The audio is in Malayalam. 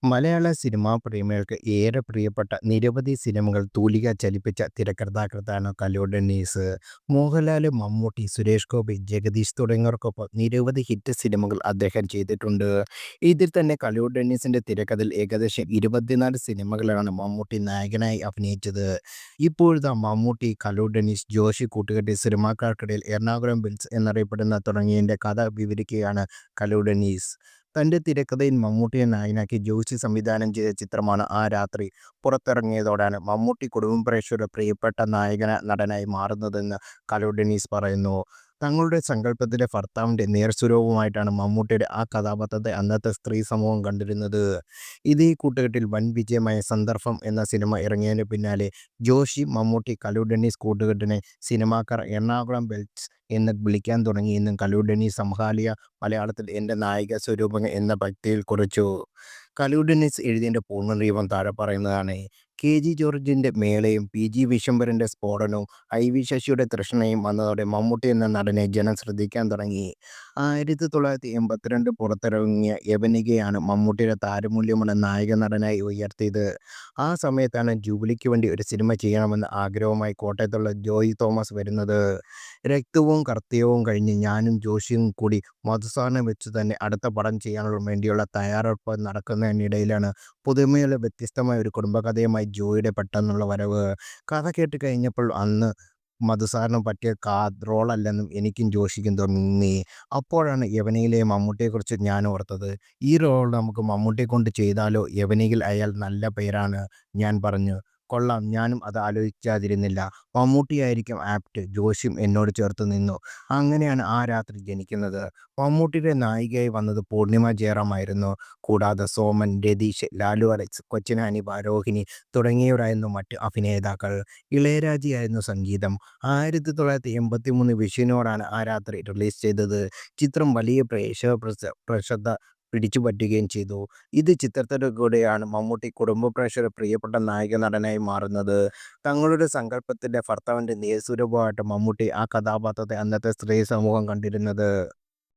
മലയാള സിനിമാ പ്രേമികൾക്ക് ഏറെ പ്രിയപ്പെട്ട നിരവധി സിനിമകൾ തൂലിക ചലിപ്പിച്ച തിരക്കഥാകൃത്താണ് കല്ലു ഡെന്നീസ്. മോഹൻലാൽ, മമ്മൂട്ടി, സുരേഷ് ഗോപി, ജഗദീഷ് തുടങ്ങിയവർക്കൊപ്പം നിരവധി ഹിറ്റ് സിനിമകൾ അദ്ദേഹം ചെയ്തിട്ടുണ്ട്. ഇതിൽ തന്നെ കല്ലു ഡെന്നീസിന്റെ തിരക്കഥയിൽ ഏകദേശം 24 സിനിമകളിലാണ് മമ്മൂട്ടി നായകനായി അഭിനയിച്ചത്. ഇപ്പോഴത്തെ മമ്മൂട്ടി, കല്ലു ഡെന്നീസ്, ജോഷി കൂട്ടുകെട്ടി സിനിമാക്കാർക്കിടയിൽ എറണാകുളം ബിൽസ് എന്നറിയപ്പെടുന്ന തുടങ്ങിയതിന്റെ കഥ വിവരിക്കുകയാണ് കല്ലു ഡെന്നീസ്. തന്റെ തിരക്കഥയിൽ മമ്മൂട്ടിയെ നായകനാക്കി ജോഷി സംവിധാനം ചെയ്ത ചിത്രമാണ് ആ രാത്രി. പുറത്തിറങ്ങിയതോടെയാണ് മമ്മൂട്ടി കുടുംബ പ്രേക്ഷകരുടെ പ്രിയപ്പെട്ട നടനായി മാറുന്നതെന്ന് കലു ഡെന്നീസ് പറയുന്നു. തങ്ങളുടെ സങ്കല്പത്തിലെ ഭർത്താവിന്റെ നേർസ്വരൂപമായിട്ടാണ് മമ്മൂട്ടിയുടെ ആ കഥാപാത്രത്തെ അന്നത്തെ സ്ത്രീ സമൂഹം കണ്ടിരുന്നത്. ഇതേ കൂട്ടുകെട്ടിൽ വൻ വിജയമായ സന്ദർഭം എന്ന സിനിമ ഇറങ്ങിയതിന് പിന്നാലെ ജോഷി, മമ്മൂട്ടി, കലു ഡെന്നീസ് കൂട്ടുകെട്ടിനെ സിനിമാക്കാർ എറണാകുളം ബെൽറ്റ്സ് എന്ന് വിളിക്കാൻ തുടങ്ങിയെന്നും കലു ഡെന്നീസ് സമകാലിക മലയാളത്തിൽ എൻ്റെ നായിക സ്വരൂപങ്ങൾ എന്ന പങ്ക്തിയിൽ കുറിച്ചു. കലു ഡെന്നീസ് എഴുതിയതിൻ്റെ പൂർണ്ണരൂപം താഴെ പറയുന്നതാണ്. കെ.ജി. ജോർജിൻ്റെ മേളയും പി.ജി. വിശ്വംഭരൻ്റെ സ്ഫോടനവും ഐ.വി. ശശിയുടെ തൃഷ്ണയും വന്നതോടെ മമ്മൂട്ടി എന്ന നടനെ ജനം ശ്രദ്ധിക്കാൻ തുടങ്ങി. 1982 പുറത്തിറങ്ങിയ യവനികയാണ് മമ്മൂട്ടിയുടെ താരമൂല്യമുള്ള നായക നടനായി ഉയർത്തിയത്. ആ സമയത്താണ് ജൂബിലിക്ക് വേണ്ടി ഒരു സിനിമ ചെയ്യണമെന്ന ആഗ്രഹവുമായി കോട്ടയത്തുള്ള ജോയി തോമസ് വരുന്നത്. രക്തവും കർത്തവ്യവും കഴിഞ്ഞ് ഞാനും ജോഷിയും കൂടി മധുസാറിനെ വെച്ച് തന്നെ അടുത്ത പടം ചെയ്യാനുള്ള വേണ്ടിയുള്ള തയ്യാറെടുപ്പ് നടക്കുന്നതിനിടയിലാണ് പുതുമയുള്ള വ്യത്യസ്തമായ ഒരു കുടുംബകഥയുമായി ജോയിയുടെ പെട്ടെന്നുള്ള വരവ്. കഥ കേട്ട് കഴിഞ്ഞപ്പോൾ അന്ന് മധുസാറിന് പറ്റിയ റോളല്ലെന്നും എനിക്കും ജോഷിക്കും തോന്നി. അപ്പോഴാണ് യവനികയിലെ മമ്മൂട്ടിയെക്കുറിച്ച് ഞാൻ ഓർത്തത്. ഈ റോൾ നമുക്ക് മമ്മൂട്ടിയെ കൊണ്ട് ചെയ്താലോ? യവനികയിൽ അയാൾ നല്ല പേരാണ്. ഞാൻ പറഞ്ഞു. കൊള്ളാം, ഞാനും അത് ആലോചിക്കാതിരുന്നില്ല. മമ്മൂട്ടിയായിരിക്കും ആപ്റ്റ്. ജോഷിയും എന്നോട് ചേർത്ത് നിന്നു. അങ്ങനെയാണ് ആ രാത്രി ജനിക്കുന്നത്. മമ്മൂട്ടിയുടെ നായികയായി വന്നത് പൂർണിമ ജയറാമായിരുന്നു. കൂടാതെ സോമൻ, രതീഷ്, ലാലു അലക്സ്, കൊച്ചിൻ ഹനീഫ, രോഹിണി തുടങ്ങിയവരായിരുന്നു മറ്റ് അഭിനേതാക്കൾ. ഇളയരാജയായിരുന്നു സംഗീതം. 1983 വിഷുവിനോടാണ് ആ രാത്രി റിലീസ് ചെയ്തത്. ചിത്രം വലിയ പ്രേക്ഷക പിടിച്ചുപറ്റുകയും ചെയ്തു. ഇത് ചിത്രത്തിലൂടെയാണ് മമ്മൂട്ടി കുടുംബ പ്രേക്ഷകരുടെ പ്രിയപ്പെട്ട നായക നടനായി മാറുന്നത്. തങ്ങളുടെ സങ്കല്പത്തിലെ ഭർത്താവിന്റെ നേർസ്വരൂപമായിട്ട് മമ്മൂട്ടി ആ കഥാപാത്രത്തെ അന്നത്തെ സ്ത്രീ സമൂഹം കണ്ടിരുന്നത്.